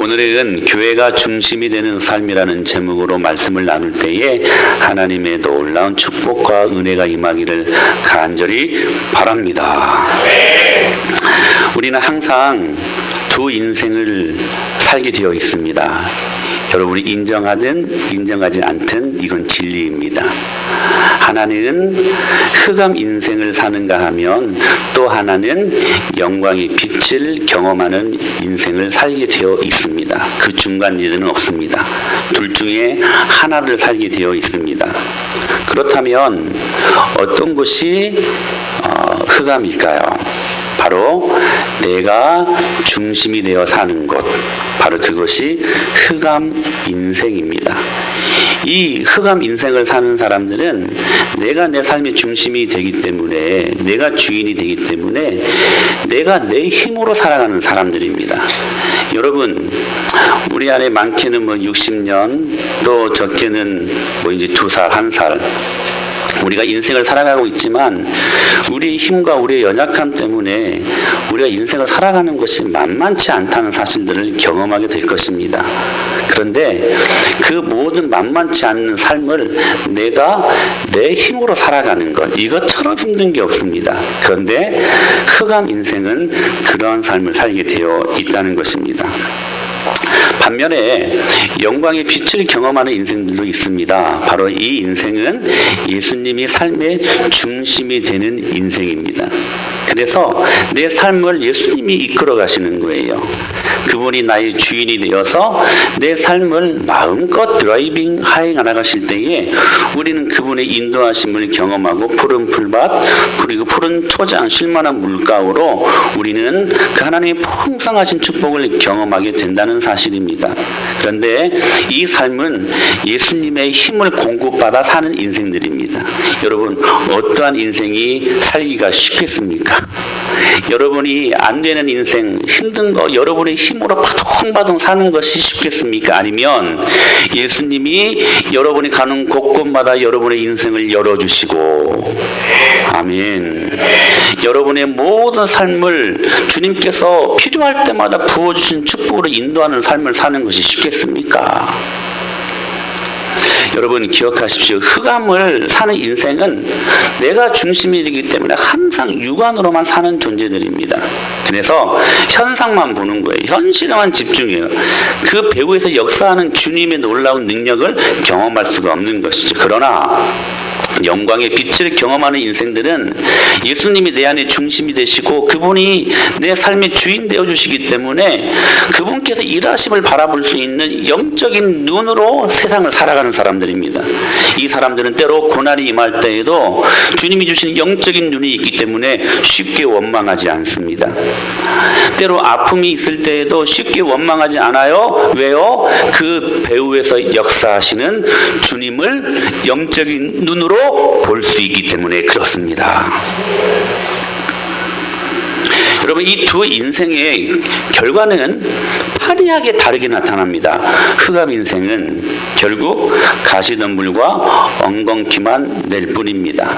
오늘은 교회가 중심이 되는 삶이라는 제목으로 말씀을 나눌 때에 하나님의 놀라운 축복과 은혜가 임하기를 간절히 바랍니다. 우리는 항상 두 인생을 살게 되어 있습니다. 여러분이 인정하든 인정하지 않든 이건 진리입니다. 하나는 흑암 인생을 사는가 하면 또 하나는 영광의 빛을 경험하는 인생을 살게 되어 있습니다. 그 중간지대는 없습니다. 둘 중에 하나를 살게 되어 있습니다. 그렇다면 어떤 것이 흑암일까요? 바로 내가 중심이 되어 사는 것, 바로 그것이 흑암 인생입니다. 이 흑암 인생을 사는 사람들은 내가 내 삶의 중심이 되기 때문에, 내가 주인이 되기 때문에 내가 내 힘으로 살아가는 사람들입니다. 여러분, 우리 안에 많게는 60년, 또 적게는 이제 2살, 1살, 우리가 인생을 살아가고 있지만 우리의 힘과 우리의 연약함 때문에 우리가 인생을 살아가는 것이 만만치 않다는 사실들을 경험하게 될 것입니다. 그런데 그 모든 만만치 않는 삶을 내가 내 힘으로 살아가는 것, 이것처럼 힘든 게 없습니다. 그런데 흑암 인생은 그러한 삶을 살게 되어 있다는 것입니다. 반면에 영광의 빛을 경험하는 인생들도 있습니다. 바로 이 인생은 예수님이 삶의 중심이 되는 인생입니다. 그래서 내 삶을 예수님이 이끌어 가시는 거예요. 그분이 나의 주인이 되어서 내 삶을 마음껏 드라이빙 하행해 나가실 때에 우리는 그분의 인도하심을 경험하고 푸른 풀밭 그리고 푸른 초장 쉴만한 물가로 우리는 그 하나님의 풍성하신 축복을 경험하게 된다는 사실입니다. 그런데 이 삶은 예수님의 힘을 공급받아 사는 인생들입니다. 여러분, 어떠한 인생이 살기가 쉽겠습니까? 여러분이 안 되는 인생, 힘든 거 여러분의 힘으로 바둥바둥 사는 것이 쉽겠습니까? 아니면 예수님이 여러분이 가는 곳곳마다 여러분의 인생을 열어주시고, 아멘, 여러분의 모든 삶을 주님께서 필요할 때마다 부어주신 축복으로 인도하는 삶을 사는 것이 쉽겠습니까? 여러분 기억하십시오. 흑암을 사는 인생은 내가 중심이 되기 때문에 항상 육안으로만 사는 존재들입니다. 그래서 현상만 보는 거예요. 현실에만 집중해요. 그 배후에서 역사하는 주님의 놀라운 능력을 경험할 수가 없는 것이죠. 그러나 영광의 빛을 경험하는 인생들은 예수님이 내 안에 중심이 되시고 그분이 내 삶의 주인 되어주시기 때문에 그분께서 일하심을 바라볼 수 있는 영적인 눈으로 세상을 살아가는 사람들입니다. 이 사람들은 때로 고난이 임할 때에도 주님이 주신 영적인 눈이 있기 때문에 쉽게 원망하지 않습니다. 때로 아픔이 있을 때에도 쉽게 원망하지 않아요. 왜요? 그 배후에서 역사하시는 주님을 영적인 눈으로 볼 수 있기 때문에 그렇습니다. 여러분, 이 두 인생의 결과는 화려하게 다르게 나타납니다. 흑암 인생은 결국 가시덤불과 엉겅퀴만 낼 뿐입니다.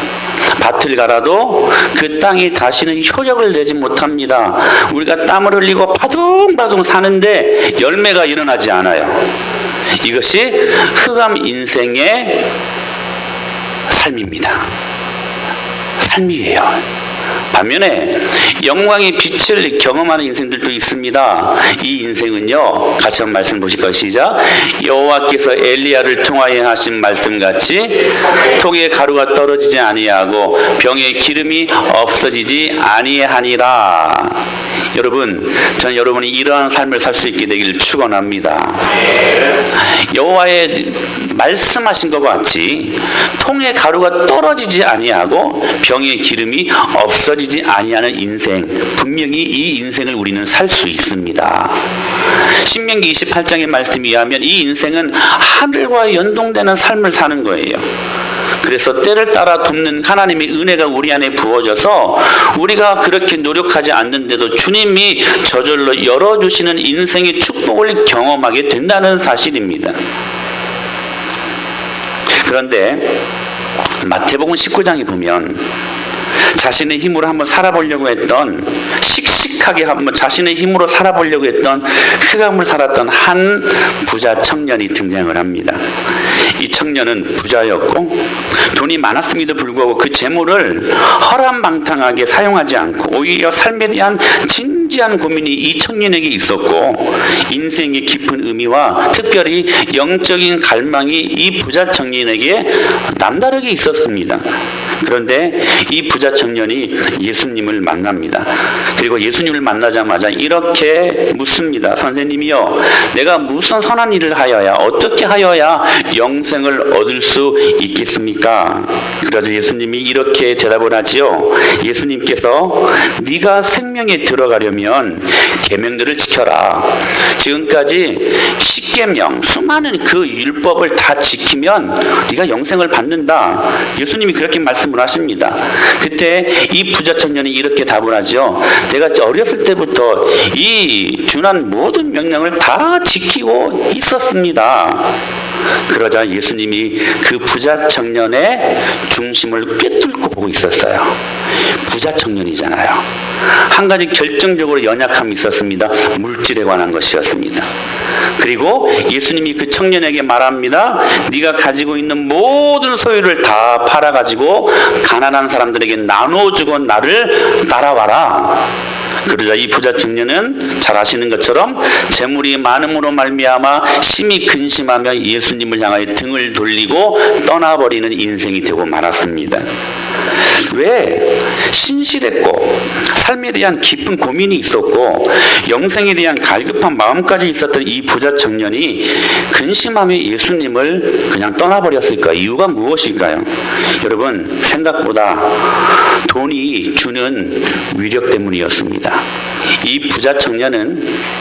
밭을 갈아도 그 땅이 다시는 효력을 내지 못합니다. 우리가 땀을 흘리고 바둥바둥 사는데 열매가 일어나지 않아요. 이것이 흑암 인생의 삶입니다. 삶이에요. 반면에 영광의 빛을 경험하는 인생들도 있습니다. 이 인생은요, 같이 한번 말씀 보실까요? 시작. 여호와께서 엘리야를 통하여 하신 말씀같이 톡에 가루가 떨어지지 아니하고 병에 기름이 없어지지 아니하니라. 여러분, 저는 여러분이 이러한 삶을 살 수 있게 되기를 축원합니다. 여호와의 말씀하신 것과 같이 통에 가루가 떨어지지 아니하고 병에 기름이 없어지지 아니하는 인생, 분명히 이 인생을 우리는 살 수 있습니다. 신명기 28장의 말씀에 의하면 이 인생은 하늘과 연동되는 삶을 사는 거예요. 그래서 때를 따라 돕는 하나님의 은혜가 우리 안에 부어져서 우리가 그렇게 노력하지 않는데도 주님이 저절로 열어주시는 인생의 축복을 경험하게 된다는 사실입니다. 그런데 마태복음 19장에 보면 자신의 힘으로 한번 살아보려고 했던, 씩씩하게 한번 자신의 힘으로 살아보려고 했던 흑암을 살았던 한 부자 청년이 등장을 합니다. 이 청년은 부자였고 돈이 많았음에도 불구하고 그 재물을 허랑방탕하게 사용하지 않고 오히려 삶에 대한 진지한 고민이 이 청년에게 있었고, 인생의 깊은 의미와 특별히 영적인 갈망이 이 부자 청년에게 남다르게 있었습니다. 그런데 이 부자 청년이 예수님을 만납니다. 그리고 예수님을 만나자마자 이렇게 묻습니다. 선생님이요, 내가 무슨 선한 일을 하여야, 어떻게 하여야 영생을 얻을 수 있겠습니까? 그래서 예수님이 이렇게 대답을 하지요. 예수님께서 네가 생명에 들어가려면 계명들을 지켜라. 지금까지 10계명, 수많은 그 율법을 다 지키면 네가 영생을 받는다. 예수님이 그렇게 말씀을 하십니다. 그때 이 부자 청년이 이렇게 답을 하죠. 내가 어렸을 때부터 이 준한 모든 명령을 다 지키고 있었습니다. 그러자 예수님이 그 부자 청년의 중심을 꿰뚫고 보고 있었어요. 부자 청년이잖아요. 한 가지 결정적으로 연약함이 있었습니다. 물질에 관한 것이었습니다. 그리고 예수님이 그 청년에게 말합니다. 네가 가지고 있는 모든 소유를 다 팔아가지고 가난한 사람들에게 나눠주고 나를 따라와라. 그러자 이 부자 청년은 잘 아시는 것처럼 재물이 많음으로 말미암아 심히 근심하며 예수님을 향하여 등을 돌리고 떠나버리는 인생이 되고 말았습니다. 왜? 신실했고 삶에 대한 깊은 고민이 있었고 영생에 대한 갈급한 마음까지 있었던 이 부자 청년이 근심하며 예수님을 그냥 떠나버렸을까? 이유가 무엇일까요? 여러분, 생각보다 돈이 주는 위력 때문이었습니다. 이 부자 청년은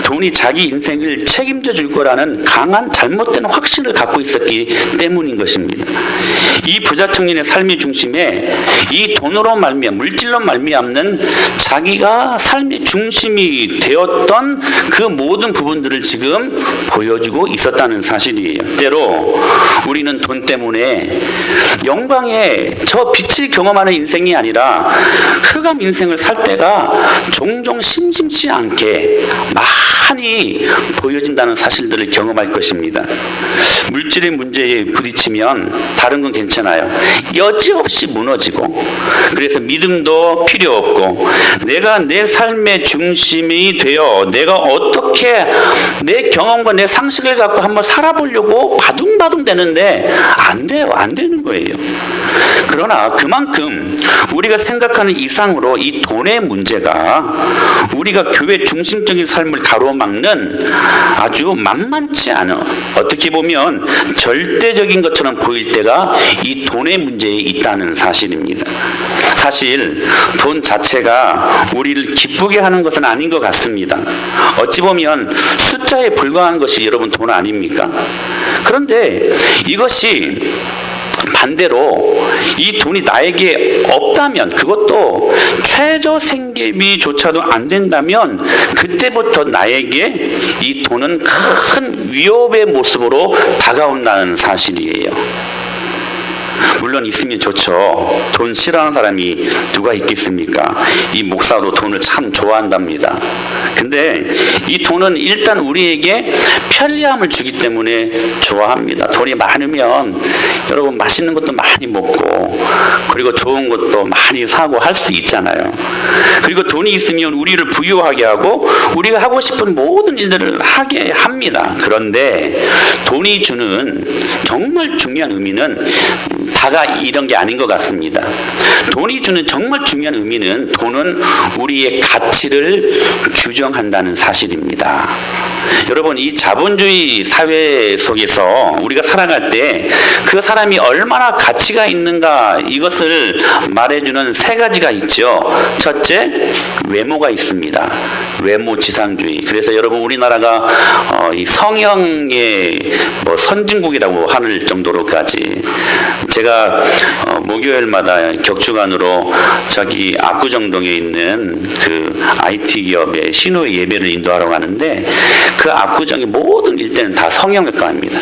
돈이 자기 인생을 책임져 줄 거라는 강한 잘못된 확신을 갖고 있었기 때문인 것입니다. 이 부자 청년의 삶의 중심에 이 돈으로 말미암아, 물질로 말미암는 자기가 삶의 중심이 되었던 그 모든 부분들을 지금 보여주고 있었다는 사실이에요. 때로 우리는 돈 때문에 영광의 저 빛을 경험하는 인생이 아니라 흑암 인생을 살 때가 종종 심심치 않게 많이 보여진다는 사실들을 경험할 것입니다. 물질의 문제에 부딪히면 다른 건 괜찮아요. 여지없이 무너지고, 그래서 믿음도 필요 없고, 내가 내 삶의 중심이 되어 내가 어떻게 내 경험과 내 상식을 갖고 한번 살아보려고 바둥바둥 되는데 안 돼요. 안 되는 거예요. 그러나 그만큼 우리가 생각하는 이상으로 이 돈의 문제가 우리가 교회 중심적인 삶을 가로막는 아주 만만치 않은, 어떻게 보면 절대적인 것처럼 보일 때가 이 돈의 문제에 있다는 사실입니다. 사실 돈 자체가 우리를 기쁘게 하는 것은 아닌 것 같습니다. 어찌 보면 숫자에 불과한 것이 여러분 돈 아닙니까? 그런데 이것이 반대로 이 돈이 나에게 없다면, 그것도 최저 생계비조차도 안 된다면 그때부터 나에게 이 돈은 큰 위협의 모습으로 다가온다는 사실이에요. 물론 있으면 좋죠. 돈 싫어하는 사람이 누가 있겠습니까? 이 목사도 돈을 참 좋아한답니다. 근데 이 돈은 일단 우리에게 편리함을 주기 때문에 좋아합니다. 돈이 많으면 여러분 맛있는 것도 많이 먹고, 그리고 좋은 것도 많이 사고 할 수 있잖아요. 그리고 돈이 있으면 우리를 부유하게 하고 우리가 하고 싶은 모든 일들을 하게 합니다. 그런데 돈이 주는 정말 중요한 의미는 다가 이런 게 아닌 것 같습니다. 돈이 주는 정말 중요한 의미는, 돈은 우리의 가치를 규정한다는 사실입니다. 여러분, 이 자본주의 사회 속에서 우리가 살아갈 때 그 사람이 얼마나 가치가 있는가, 이것을 말해주는 세 가지가 있죠. 첫째, 외모가 있습니다. 외모 지상주의. 그래서 여러분, 우리나라가 이 성형의 선진국이라고 하는 정도로까지, 제가 목요일마다 격주간으로 저기 압구정동에 있는 그 IT 기업의 신우의 예배를 인도하러 가는데, 그 압구정의 모든 일대는 다 성형외과입니다.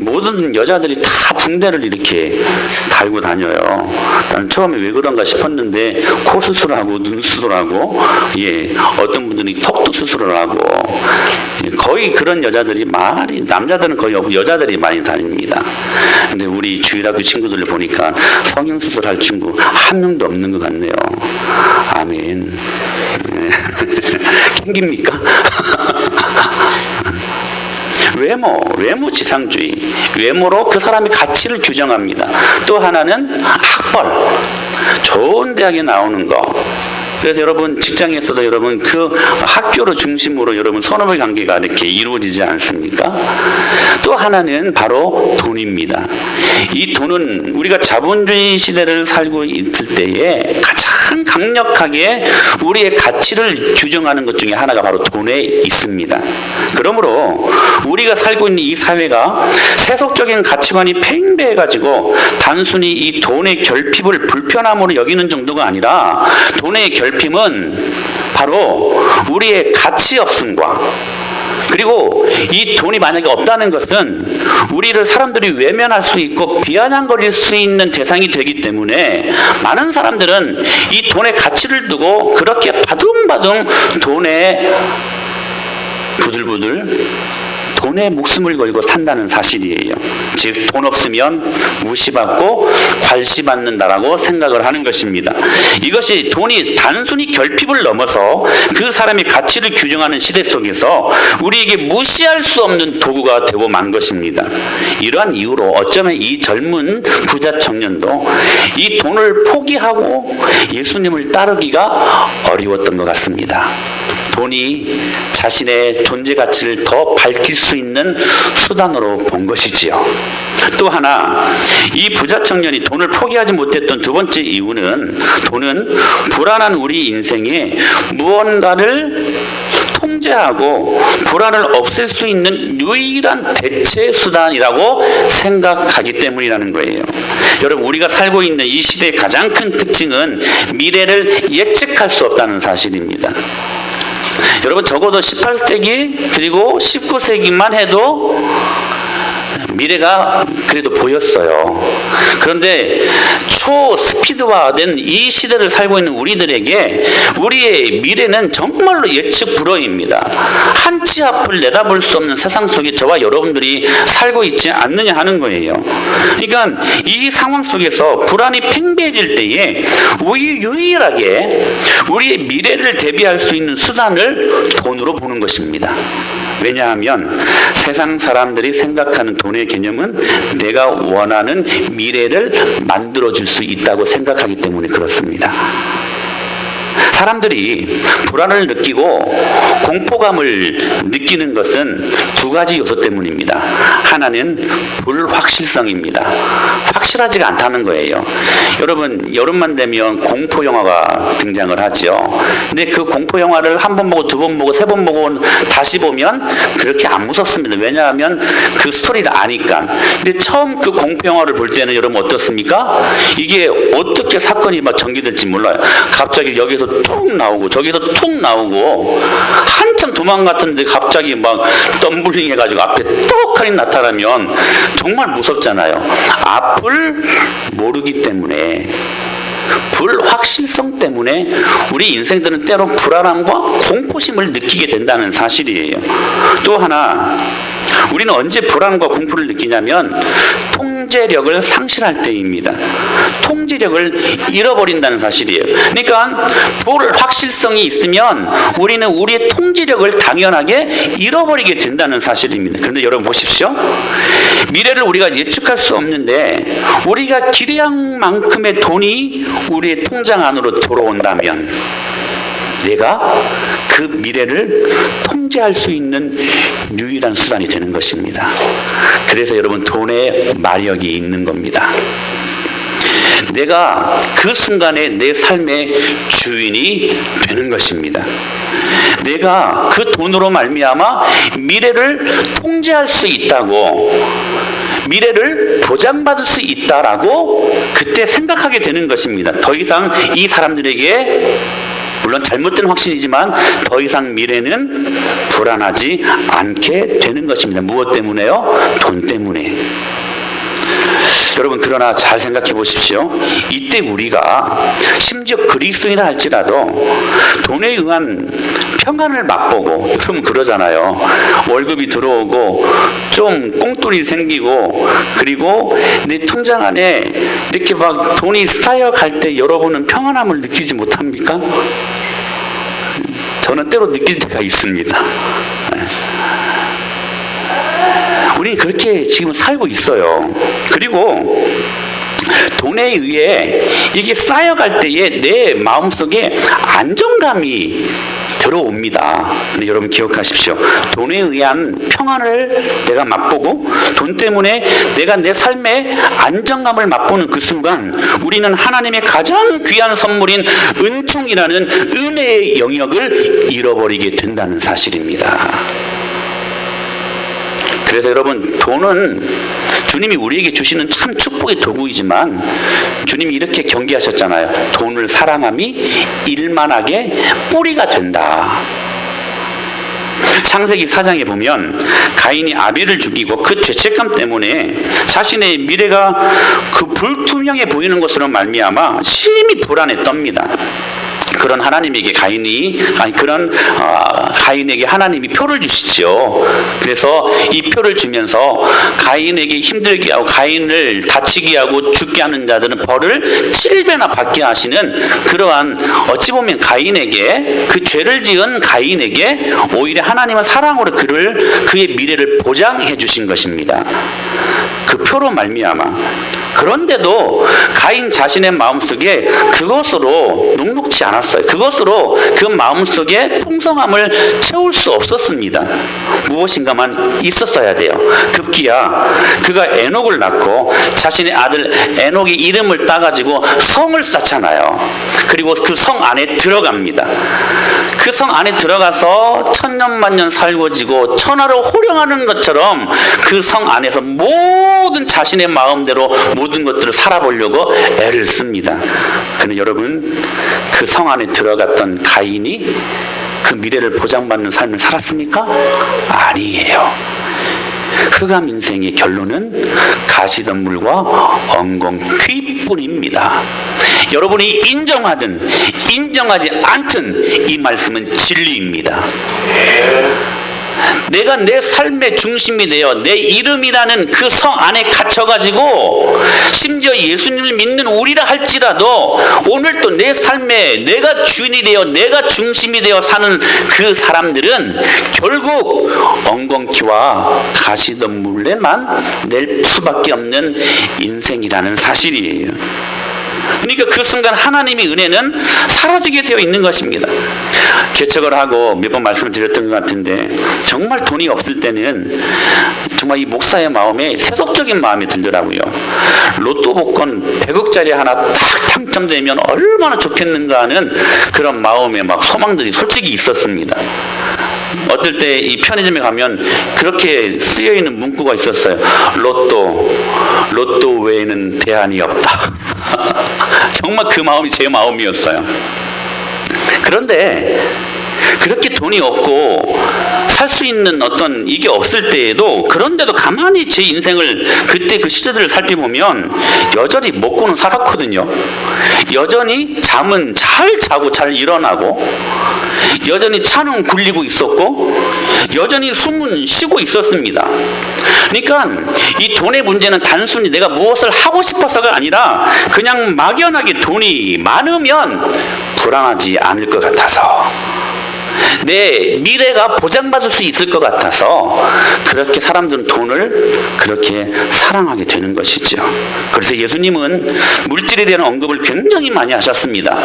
모든 여자들이 다 붕대를 이렇게 달고 다녀요. 나는 처음에 왜 그런가 싶었는데 코 수술하고 눈 수술하고 어떤 분들이 턱도 수술을 하고 거의 그런 여자들이 남자들은 거의 없고 여자들이 많이 다닙니다. 근데 우리 주일학교 친구들을 보니까 성형 수술할 친구 한 명도 없는 것 같네요. 아멘. 캥깁니까? 외모 지상주의. 외모로 그 사람의 가치를 규정합니다. 또 하나는 학벌. 좋은 대학에 나오는 거. 그래서 여러분 직장에서도 여러분 그 학교를 중심으로 여러분 선후배 관계가 이렇게 이루어지지 않습니까? 또 하나는 바로 돈입니다. 이 돈은 우리가 자본주의 시대를 살고 있을 때에 가장 강력하게 우리의 가치를 규정하는 것 중에 하나가 바로 돈에 있습니다. 그러므로 우리가 살고 있는 이 사회가 세속적인 가치관이 팽배해가지고 단순히 이 돈의 결핍을 불편함으로 여기는 정도가 아니라 돈의 결핍은 바로 우리의 가치 없음과 그리고 이 돈이 만약에 없다는 것은 우리를 사람들이 외면할 수 있고 비아냥거릴 수 있는 대상이 되기 때문에 많은 사람들은 이 돈의 가치를 두고 그렇게 바둥바둥 돈에 부들부들 돈에 목숨을 걸고 산다는 사실이에요. 즉 돈 없으면 무시받고 괄시받는다라고 생각을 하는 것입니다. 이것이 돈이 단순히 결핍을 넘어서 그 사람의 가치를 규정하는 시대 속에서 우리에게 무시할 수 없는 도구가 되고 만 것입니다. 이러한 이유로 어쩌면 이 젊은 부자 청년도 이 돈을 포기하고 예수님을 따르기가 어려웠던 것 같습니다. 돈이 자신의 존재 가치를 더 밝힐 수 있는 수단으로 본 것이지요. 또 하나, 이 부자 청년이 돈을 포기하지 못했던 두 번째 이유는 돈은 불안한 우리 인생에 무언가를 통제하고 불안을 없앨 수 있는 유일한 대체 수단이라고 생각하기 때문이라는 거예요. 여러분, 우리가 살고 있는 이 시대의 가장 큰 특징은 미래를 예측할 수 없다는 사실입니다. 여러분, 적어도 18세기 그리고 19세기만 해도 미래가 그래도 보였어요. 그런데 초스피드화된 이 시대를 살고 있는 우리들에게 우리의 미래는 정말로 예측 불허입니다. 한 치 앞을 내다볼 수 없는 세상 속에 저와 여러분들이 살고 있지 않느냐 하는 거예요. 그러니까 이 상황 속에서 불안이 팽배해질 때에 유일하게 우리의 미래를 대비할 수 있는 수단을 돈으로 보는 것입니다. 왜냐하면 세상 사람들이 생각하는 돈의 개념은 내가 원하는 미래를 만들어줄 수 있다고 생각하기 때문에 그렇습니다. 사람들이 불안을 느끼고 공포감을 느끼는 것은 두 가지 요소 때문입니다. 하나는 불확실성입니다. 확실하지가 않다는 거예요. 여러분, 여름만 되면 공포 영화가 등장을 하죠. 근데 그 공포 영화를 한 번 보고 두 번 보고 세 번 보고 다시 보면 그렇게 안 무섭습니다. 왜냐하면 그 스토리를 아니까. 근데 처음 그 공포 영화를 볼 때는 여러분 어떻습니까? 이게 어떻게 사건이 막 전개될지 몰라요. 갑자기 여기서 툭 나오고 저기서 툭 나오고 한참 도망갔는데 갑자기 막 덤블링 해가지고 앞에 떡하니 나타나면 정말 무섭잖아요. 앞을 모르기 때문에, 불확실성 때문에 우리 인생들은 때로 불안함과 공포심을 느끼게 된다는 사실이에요. 또 하나, 우리는 언제 불안과 공포를 느끼냐면 통제력을 상실할 때입니다. 통제력을 잃어버린다는 사실이에요. 그러니까 불확실성이 있으면 우리는 우리의 통제력을 당연하게 잃어버리게 된다는 사실입니다. 그런데 여러분 보십시오. 미래를 우리가 예측할 수 없는데 우리가 기대한 만큼의 돈이 우리의 통장 안으로 들어온다면 내가 그 미래를 통제할 수 있는 유일한 수단이 되는 것입니다. 그래서 여러분, 돈에 마력이 있는 겁니다. 내가 그 순간에 내 삶의 주인이 되는 것입니다. 내가 그 돈으로 말미암아 미래를 통제할 수 있다고, 미래를 보장받을 수 있다라고 그때 생각하게 되는 것입니다. 더 이상 이 사람들에게 물론 잘못된 확신이지만 더 이상 미래는 불안하지 않게 되는 것입니다. 무엇 때문에요? 돈 때문에. 여러분, 그러나 잘 생각해 보십시오. 이때 우리가 심지어 그리스도인이라 할지라도 돈에 의한 평안을 맛보고, 여러분 그러잖아요. 월급이 들어오고 좀 꽁돈이 생기고, 그리고 내 통장 안에 이렇게 막 돈이 쌓여갈 때 여러분은 평안함을 느끼지 못합니까? 저는 때로 느낄 때가 있습니다. 우리는 그렇게 지금 살고 있어요. 그리고 돈에 의해 이게 쌓여갈 때에 내 마음속에 안정감이 들어옵니다. 근데 여러분 기억하십시오. 돈에 의한 평안을 내가 맛보고 돈 때문에 내가 내 삶의 안정감을 맛보는 그 순간 우리는 하나님의 가장 귀한 선물인 은총이라는 은혜의 영역을 잃어버리게 된다는 사실입니다. 그래서 여러분, 돈은 주님이 우리에게 주시는 참 축복의 도구이지만 주님이 이렇게 경계하셨잖아요. 돈을 사랑함이 일만하게 뿌리가 된다. 창세기 4장에 보면 가인이 아벨을 죽이고 그 죄책감 때문에 자신의 미래가 그 불투명해 보이는 것으로 말미암아 심히 불안했답니다. 그런 하나님에게 가인에게 하나님이 표를 주시죠. 그래서 이 표를 주면서 가인에게 힘들게 하고 가인을 다치게 하고 죽게 하는 자들은 벌을 7배나 받게 하시는 그러한, 어찌 보면 가인에게, 그 죄를 지은 가인에게 오히려 하나님은 사랑으로 그의 미래를 보장해 주신 것입니다. 그 표로 말미암아. 그런데도 가인 자신의 마음속에 그것으로 녹록지 않았어요. 그것으로 그 마음속에 풍성함을 채울 수 없었습니다. 무엇인가만 있었어야 돼요. 급기야 그가 에녹을 낳고 자신의 아들 에녹의 이름을 따가지고 성을 쌓잖아요. 그리고 그 성 안에 들어갑니다. 그 성 안에 들어가서 천년만년 살고지고 천하로 호령하는 것처럼 그 성 안에서 모든 자신의 마음대로 모든 것들을 살아보려고 애를 씁니다. 그런데 여러분, 그 성 안에 들어갔던 가인이 그 미래를 보장받는 삶을 살았습니까? 아니에요. 흑암 인생의 결론은 가시덤불과 엉겅퀴뿐입니다. 여러분이 인정하든 인정하지 않든 이 말씀은 진리입니다. 내가 내 삶의 중심이 되어 내 이름이라는 그 성 안에 갇혀가지고 심지어 예수님을 믿는 우리라 할지라도 오늘 또 내 삶에 내가 주인이 되어 내가 중심이 되어 사는 그 사람들은 결국 엉겅퀴와 가시덤불에만 낼 수밖에 없는 인생이라는 사실이에요. 그러니까 그 순간 하나님의 은혜는 사라지게 되어 있는 것입니다. 개척을 하고 몇 번 말씀을 드렸던 것 같은데, 정말 돈이 없을 때는 정말 이 목사의 마음에 세속적인 마음이 들더라고요. 로또 복권 100억짜리 하나 딱 당첨되면 얼마나 좋겠는가 하는 그런 마음에 막 소망들이 솔직히 있었습니다. 어떨 때 이 편의점에 가면 그렇게 쓰여있는 문구가 있었어요. 로또 외에는 대안이 없다. 정말 그 마음이 제 마음이었어요. 그런데 그렇게 돈이 없고 살 수 있는 어떤 이게 없을 때에도, 그런데도 가만히 제 인생을 그때 그 시절들을 살펴보면 여전히 먹고는 살았거든요. 여전히 잠은 잘 자고 잘 일어나고, 여전히 차는 굴리고 있었고, 여전히 숨은 쉬고 있었습니다. 그러니까 이 돈의 문제는 단순히 내가 무엇을 하고 싶어서가 아니라 그냥 막연하게 돈이 많으면 불안하지 않을 것 같아서, 내 미래가 보장받을 수 있을 것 같아서 그렇게 사람들은 돈을 그렇게 사랑하게 되는 것이죠. 그래서 예수님은 물질에 대한 언급을 굉장히 많이 하셨습니다.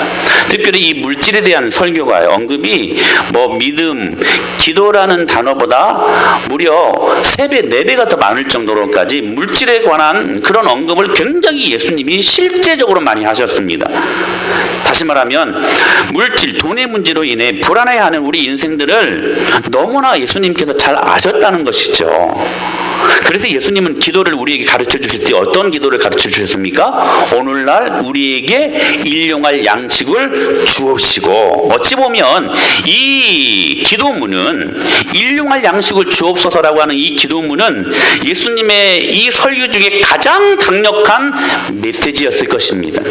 특별히 이 물질에 대한 설교가 언급이 믿음, 기도라는 단어보다 무려 3배, 4배가 더 많을 정도로까지 물질에 관한 그런 언급을 굉장히 예수님이 실제적으로 많이 하셨습니다. 다시 말하면 물질, 돈의 문제로 인해 불안해하는 우리 인생들을 너무나 예수님께서 잘 아셨다는 것이죠. 그래서 예수님은 기도를 우리에게 가르쳐 주실 때 어떤 기도를 가르쳐 주셨습니까? 오늘날 우리에게 일용할 양식을 주옵시고, 어찌 보면 이 기도문은 일용할 양식을 주옵소서라고 하는 이 기도문은 예수님의 이 설교 중에 가장 강력한 메시지였을 것입니다.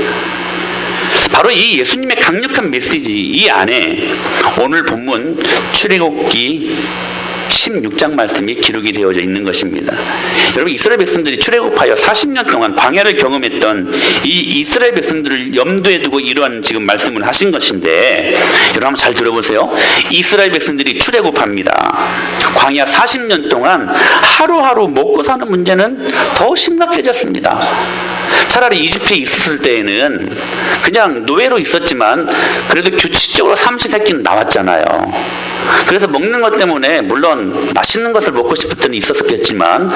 바로 이 예수님의 강력한 메시지 이 안에 오늘 본문 출애굽기 16장 말씀이 기록이 되어져 있는 것입니다. 여러분, 이스라엘 백성들이 출애굽하여 40년 동안 광야를 경험했던 이 이스라엘 백성들을 염두에 두고 이러한 지금 말씀을 하신 것인데, 여러분 한번 잘 들어보세요. 이스라엘 백성들이 출애굽합니다. 광야 40년 동안 하루하루 먹고 사는 문제는 더 심각해졌습니다. 차라리 이집트에 있었을 때에는 그냥 노예로 있었지만 그래도 규칙적으로 삼시세끼는 나왔잖아요. 그래서 먹는 것 때문에 물론 맛있는 것을 먹고 싶을 때는 있었겠지만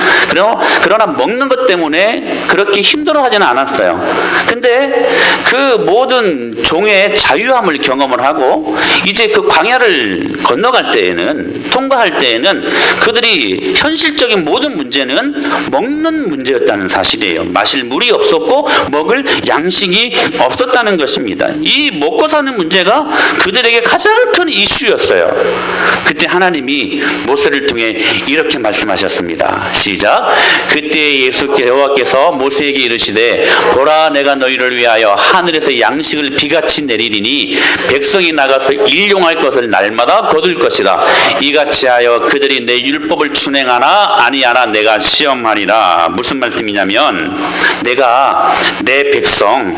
그러나 먹는 것 때문에 그렇게 힘들어하지는 않았어요. 근데 그 모든 종의 자유함을 경험을 하고 이제 그 광야를 건너갈 때에는, 통과할 때에는 그들이 현실적인 모든 문제는 먹는 문제였다는 사실이에요. 마실 물이 없었고 먹을 양식이 없었다는 것입니다. 이 먹고 사는 문제가 그들에게 가장 큰 이슈였어요. 그때 하나님이 모세를 통해 이렇게 말씀하셨습니다. 시작. 그때 여호와께서 모세에게 이르시되, 보라, 내가 너희를 위하여 하늘에서 양식을 비같이 내리리니 백성이 나가서 일용할 것을 날마다 거둘 것이다. 이같이 하여 그들이 내 율법을 준행하나 아니하나 내가 시험하리라. 무슨 말씀이냐면, 내가 내 백성,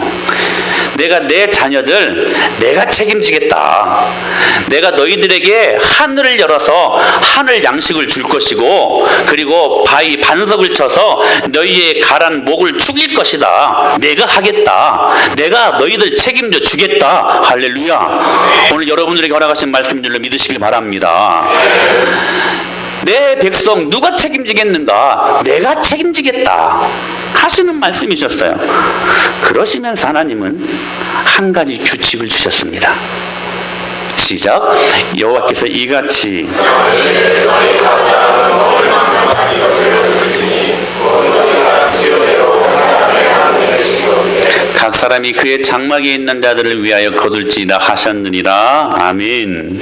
내가 내 자녀들 내가 책임지겠다. 내가 너희들에게 하늘을 열어서 하늘 양식을 줄 것이고, 그리고 반석을 쳐서 너희의 가란 목을 죽일 것이다. 내가 하겠다. 내가 너희들 책임져 주겠다. 할렐루야. 오늘 여러분들에게 허락하신 말씀들을 믿으시길 바랍니다. 내 백성 누가 책임지겠는가? 내가 책임지겠다 하시는 말씀이셨어요. 그러시면서 하나님은 한 가지 규칙을 주셨습니다. 시작. 여호와께서 이같이 각 사람이 그의 장막에 있는 자들을 위하여 거둘지이다 하셨느니라. 아멘.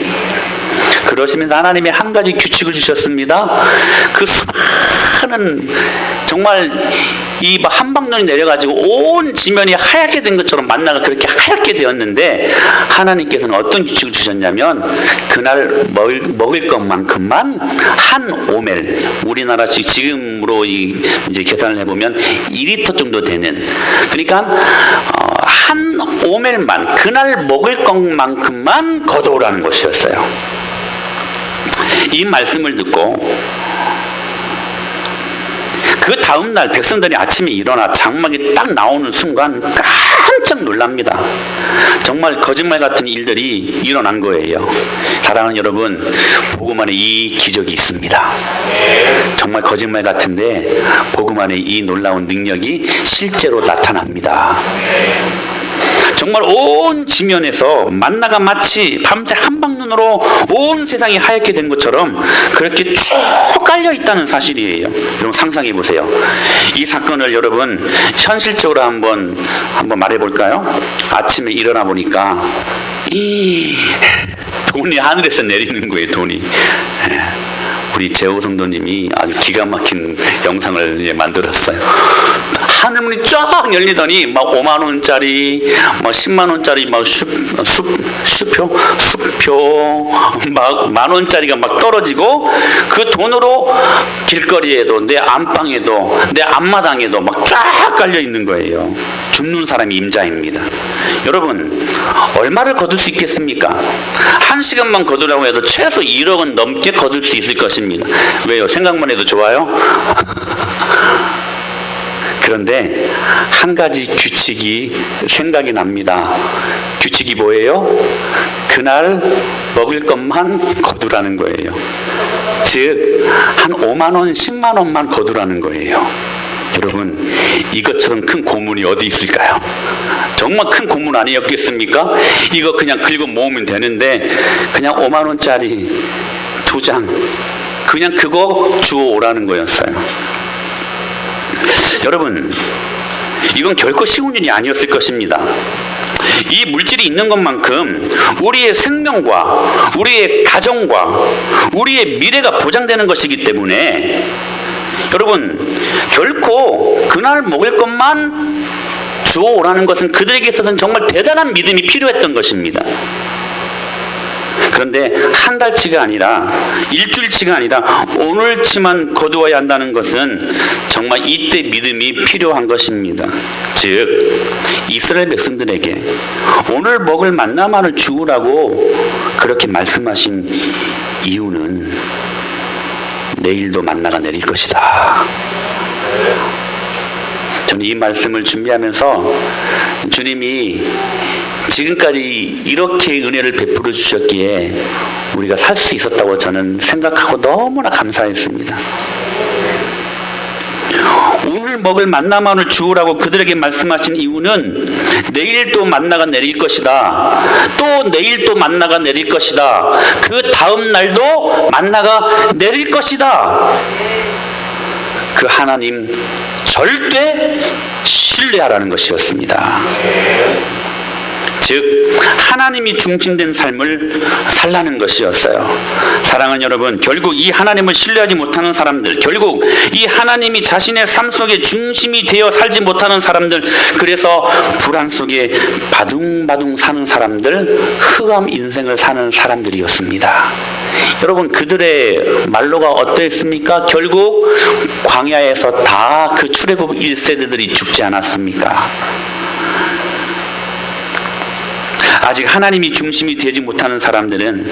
그러시면서 하나님이 한 가지 규칙을 주셨습니다. 그 수많은 정말 이 한방눈이 내려가지고 온 지면이 하얗게 된 것처럼 만나가 그렇게 하얗게 되었는데, 하나님께서는 어떤 규칙을 주셨냐면, 그날 먹을 것만큼만 한 오멜, 우리나라식 지금으로 이제 계산을 해보면 2리터 정도 되는, 그러니까 한 오멜만, 그날 먹을 것만큼만 거두라는 것이었어요. 이 말씀을 듣고 그 다음날 백성들이 아침에 일어나 장막이 딱 나오는 순간 깜짝 놀랍니다. 정말 거짓말 같은 일들이 일어난 거예요. 사랑하는 여러분, 복음 안에 이 기적이 있습니다. 정말 거짓말 같은데 복음 안에 이 놀라운 능력이 실제로 나타납니다. 정말 온 지면에서 만나가 마치 밤새 한방눈으로 온 세상이 하얗게 된 것처럼 그렇게 쭉 깔려 있다는 사실이에요. 여러분 상상해 보세요. 이 사건을 여러분 현실적으로 한번 말해 볼까요? 아침에 일어나 보니까 이 돈이 하늘에서 내리는 거예요. 돈이. 우리 재호 성도님이 아주 기가 막힌 영상을 만들었어요. 하늘문이 쫙 열리더니 막 5만 원짜리, 막 10만 원짜리, 막 수표 막 10,000원짜리가 막 떨어지고, 그 돈으로 길거리에도 내 안방에도 내 앞마당에도 막 쫙 깔려 있는 거예요. 줍는 사람이 임자입니다. 여러분, 얼마를 거둘 수 있겠습니까? 1시간만 거두라고 해도 최소 1억 원 넘게 거둘 수 있을 것입니다. 왜요? 생각만 해도 좋아요? 그런데 한 가지 규칙이 생각이 납니다. 규칙이 뭐예요? 그날 먹을 것만 거두라는 거예요. 즉, 한 5만 원, 10만 원만 거두라는 거예요. 여러분, 이것처럼 큰 고문이 어디 있을까요? 정말 큰 고문 아니었겠습니까? 이거 그냥 긁어 모으면 되는데 그냥 5만 원짜리 2장 그냥 그거 주워 오라는 거였어요. 여러분, 이건 결코 쉬운 일이 아니었을 것입니다. 이 물질이 있는 것만큼 우리의 생명과 우리의 가정과 우리의 미래가 보장되는 것이기 때문에 여러분, 결코 그날 먹을 것만 주워오라는 것은 그들에게 있어서는 정말 대단한 믿음이 필요했던 것입니다. 그런데 한 달치가 아니라 일주일치가 아니라 오늘치만 거두어야 한다는 것은 정말 이때 믿음이 필요한 것입니다. 즉 이스라엘 백성들에게 오늘 먹을 만나만을 주우라고 그렇게 말씀하신 이유는 내일도 만나가 내릴 것이다. 저는 이 말씀을 준비하면서 주님이 지금까지 이렇게 은혜를 베풀어 주셨기에 우리가 살 수 있었다고 저는 생각하고 너무나 감사했습니다. 오늘 먹을 만나만을 주우라고 그들에게 말씀하신 이유는 내일 또 만나가 내릴 것이다. 또 내일 또 만나가 내릴 것이다. 그 다음 날도 만나가 내릴 것이다. 그 하나님 절대 신뢰하라는 것이었습니다. 즉 하나님이 중심된 삶을 살라는 것이었어요. 사랑하는 여러분, 결국 이 하나님을 신뢰하지 못하는 사람들, 결국 이 하나님이 자신의 삶 속에 중심이 되어 살지 못하는 사람들, 그래서 불안 속에 바둥바둥 사는 사람들, 흑암 인생을 사는 사람들이었습니다. 여러분, 그들의 말로가 어떠했습니까? 결국 광야에서 다 그 출애굽 1세대들이 죽지 않았습니까? 아직 하나님이 중심이 되지 못하는 사람들은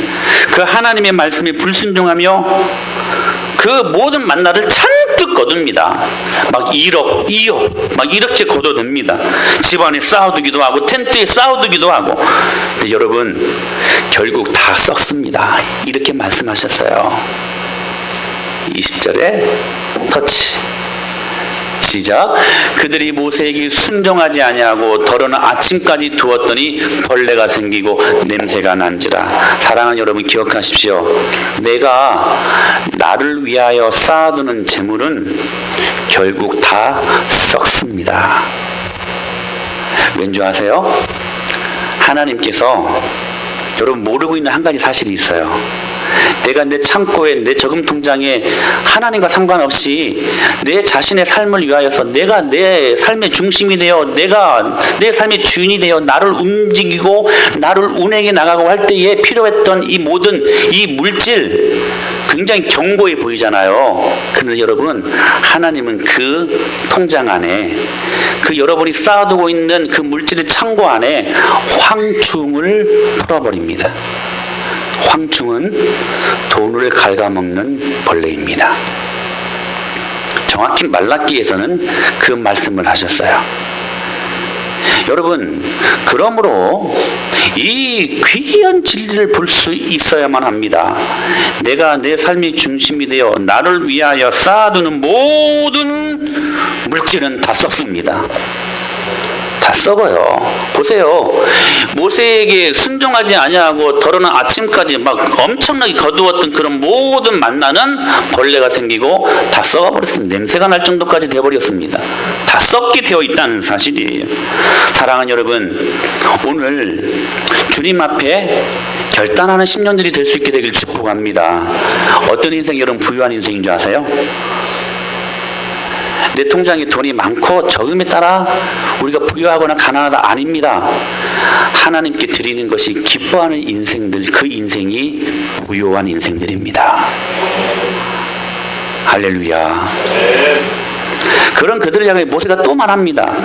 그 하나님의 말씀에 불순종하며 그 모든 만나를 잔뜩 거둡니다. 막 1억, 2억 막 이렇게 거둬듭니다. 집안에 쌓아두기도 하고 텐트에 쌓아두기도 하고. 근데 여러분, 결국 다 썩습니다. 이렇게 말씀하셨어요. 20절에 터치 시작. 그들이 모세에게 순종하지 아니하고 더러는 아침까지 두었더니 벌레가 생기고 냄새가 난지라. 사랑하는 여러분, 기억하십시오. 내가 나를 위하여 쌓아두는 재물은 결국 다 썩습니다. 왠 줄 아세요? 하나님께서 여러분 모르고 있는 한 가지 사실이 있어요. 내가 내 창고에, 내 저금 통장에 하나님과 상관없이 내 자신의 삶을 위하여서 내가 내 삶의 중심이 되어 내가 내 삶의 주인이 되어 나를 움직이고 나를 운행해 나가고 할 때에 필요했던 이 모든 이 물질, 굉장히 견고해 보이잖아요. 그런데 여러분, 하나님은 그 통장 안에, 그 여러분이 쌓아두고 있는 그 물질의 창고 안에 황충을 풀어버립니다. 황충은 돈을 갉아먹는 벌레입니다. 정확히 말라기에서는 그 말씀을 하셨어요. 여러분, 그러므로 이 귀한 진리를 볼 수 있어야만 합니다. 내가 내 삶의 중심이 되어 나를 위하여 쌓아두는 모든 물질은 다 썩습니다. 다 썩어요. 보세요. 모세에게 순종하지 아니하고 더러는 아침까지 막 엄청나게 거두었던 그런 모든 만나는 벌레가 생기고 다 썩어버렸습니다. 냄새가 날 정도까지 되어버렸습니다. 다 썩게 되어 있다는 사실이에요. 사랑하는 여러분, 오늘 주님 앞에 결단하는 10년들이 될 수 있게 되길 축복합니다. 어떤 인생이 여러분 부유한 인생인 줄 아세요? 내 통장에 돈이 많고 적음에 따라 우리가 부유하거나 가난하다 아닙니다. 하나님께 드리는 것이 기뻐하는 인생들, 그 인생이 부유한 인생들입니다. 할렐루야. 그런 그들을 향해 모세가 또 말합니다.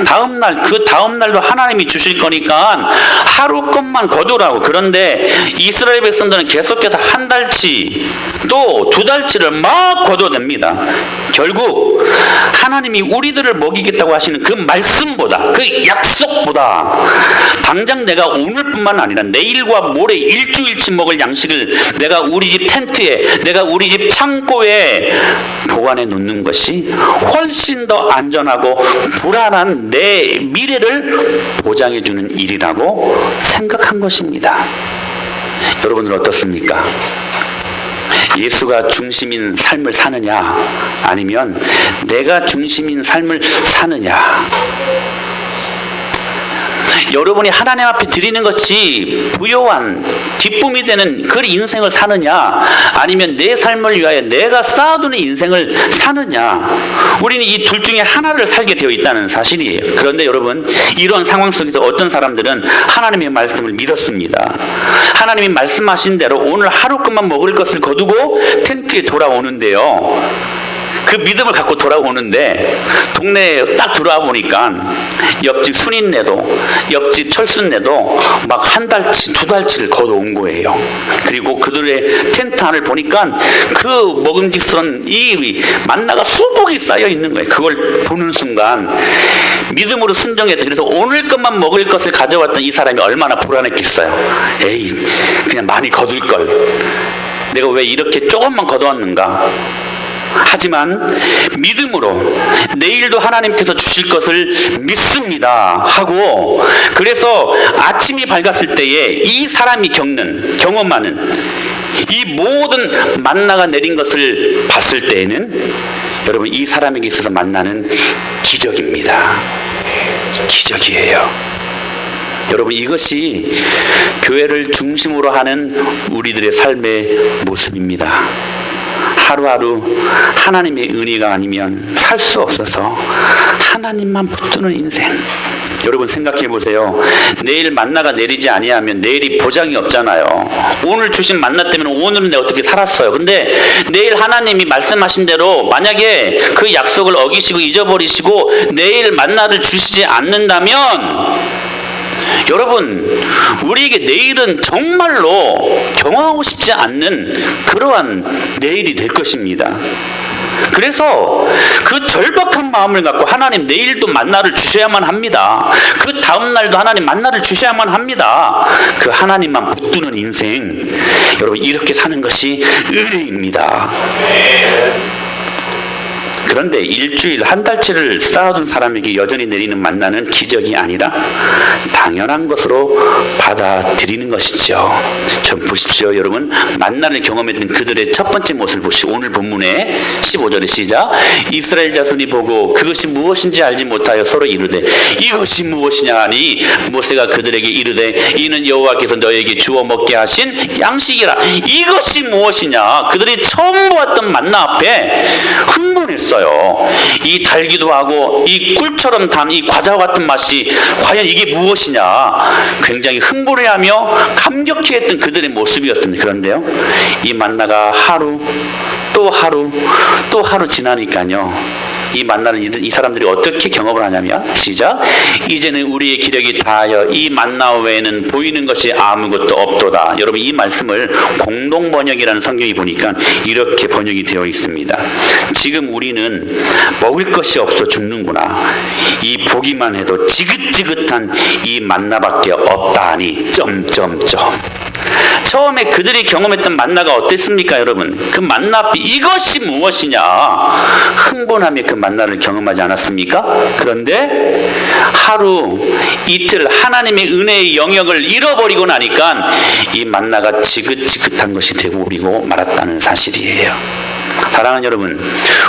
그 다음 날도 하나님이 주실 거니까 하루 것만 거두라고. 그런데 이스라엘 백성들은 계속해서 한 달치 또 2달치를 막 거둬냅니다. 결국 하나님이 우리들을 먹이겠다고 하시는 그 말씀보다, 그 약속보다 당장 내가 오늘뿐만 아니라 내일과 모레 일주일치 먹을 양식을 내가 우리 집 텐트에, 내가 우리 집 창고에 보관해 놓는 것이 훨씬 더 안전하고 불안한 내 미래를 보장해 주는 일이라고 생각한 것입니다. 여러분은 어떻습니까? 예수가 중심인 삶을 사느냐, 아니면 내가 중심인 삶을 사느냐? 여러분이 하나님 앞에 드리는 것이 부요한 기쁨이 되는 그 인생을 사느냐, 아니면 내 삶을 위하여 내가 쌓아두는 인생을 사느냐, 우리는 이 둘 중에 하나를 살게 되어 있다는 사실이에요. 그런데 여러분, 이런 상황 속에서 어떤 사람들은 하나님의 말씀을 믿었습니다. 하나님이 말씀하신 대로 오늘 하루 것만 먹을 것을 거두고 텐트에 돌아오는데요, 그 믿음을 갖고 돌아오는데 동네에 딱 들어와 보니까 옆집 순인네도 옆집 철순네도 막 한 달치 두 달치를 걷어온 거예요. 그리고 그들의 텐트 안을 보니까 그 먹음직스러운 이 만나가 수북이 쌓여 있는 거예요. 그걸 보는 순간 믿음으로 순종했다. 그래서 오늘 것만 먹을 것을 가져왔던 이 사람이 얼마나 불안했겠어요. 에이, 그냥 많이 거둘 걸, 내가 왜 이렇게 조금만 걷어왔는가. 하지만 믿음으로 내일도 하나님께서 주실 것을 믿습니다 하고, 그래서 아침이 밝았을 때에 이 사람이 경험하는 이 모든 만나가 내린 것을 봤을 때에는 여러분, 이 사람에게 있어서 만나는 기적입니다. 기적이에요. 여러분, 이것이 교회를 중심으로 하는 우리들의 삶의 모습입니다. 하루하루 하나님의 은혜가 아니면 살 수 없어서 하나님만 붙드는 인생. 여러분 생각해 보세요. 내일 만나가 내리지 아니하면 내일이 보장이 없잖아요. 오늘 주신 만나 때문에 오늘은 내가 어떻게 살았어요. 근데 내일 하나님이 말씀하신 대로 만약에 그 약속을 어기시고 잊어버리시고 내일 만나를 주시지 않는다면, 여러분, 우리에게 내일은 정말로 경험하고 싶지 않는 그러한 내일이 될 것입니다. 그래서 그 절박한 마음을 갖고 하나님 내일도 만나를 주셔야만 합니다. 그 다음 날도 하나님 만나를 주셔야만 합니다. 그 하나님만 붙드는 인생, 여러분, 이렇게 사는 것이 은혜입니다. 그런데 일주일, 한 달치를 쌓아둔 사람에게 여전히 내리는 만나는 기적이 아니라 당연한 것으로 받아들이는 것이죠. 좀 보십시오. 여러분, 만나를 경험했던 그들의 첫 번째 모습을 보시오. 오늘 본문에 15절의 시작. 이스라엘 자손이 보고 그것이 무엇인지 알지 못하여 서로 이르되 이것이 무엇이냐 하니 모세가 그들에게 이르되 이는 여호와께서 너에게 주어 먹게 하신 양식이라. 이것이 무엇이냐? 그들이 처음 보았던 만나 앞에 흥분했어요. 이 달기도 하고 이 꿀처럼 단 이 과자와 같은 맛이 과연 이게 무엇이냐, 굉장히 흥분해하며 감격해했던 그들의 모습이었습니다. 그런데요, 이 만나가 하루 또 하루 또 하루 지나니까요, 이 만나는 이 사람들이 어떻게 경험을 하냐면, 시작. 이제는 우리의 기력이 다하여 이 만나 외에는 보이는 것이 아무것도 없도다. 여러분, 이 말씀을 공동 번역이라는 성경이 보니까 이렇게 번역이 되어 있습니다. 지금 우리는 먹을 것이 없어 죽는구나. 이 보기만 해도 지긋지긋한 이 만나밖에 없다니. 처음에 그들이 경험했던 만나가 어땠습니까, 여러분? 그 만나 앞에 이것이 무엇이냐, 흥분하며 그 만나를 경험하지 않았습니까? 그런데 하루 이틀 하나님의 은혜의 영역을 잃어버리고 나니까 이 만나가 지긋지긋한 것이 되어버리고 말았다는 사실이에요. 사랑하는 여러분,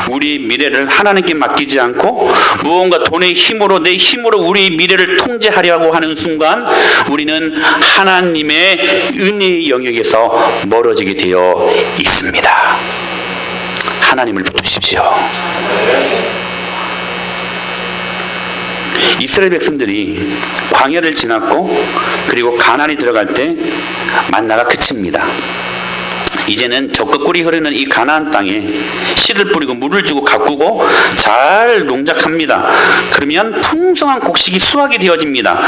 우리 미래를 하나님께 맡기지 않고 무언가 돈의 힘으로, 내 힘으로 우리 미래를 통제하려고 하는 순간 우리는 하나님의 은혜의 영역에서 멀어지게 되어 있습니다. 하나님을 붙드십시오. 이스라엘 백성들이 광야를 지났고 그리고 가나안에 들어갈 때 만나가 그칩니다. 이제는 적과 꿀이 흐르는 이 가나안 땅에 씨를 뿌리고 물을 주고 가꾸고 잘 농작합니다. 그러면 풍성한 곡식이 수확이 되어집니다.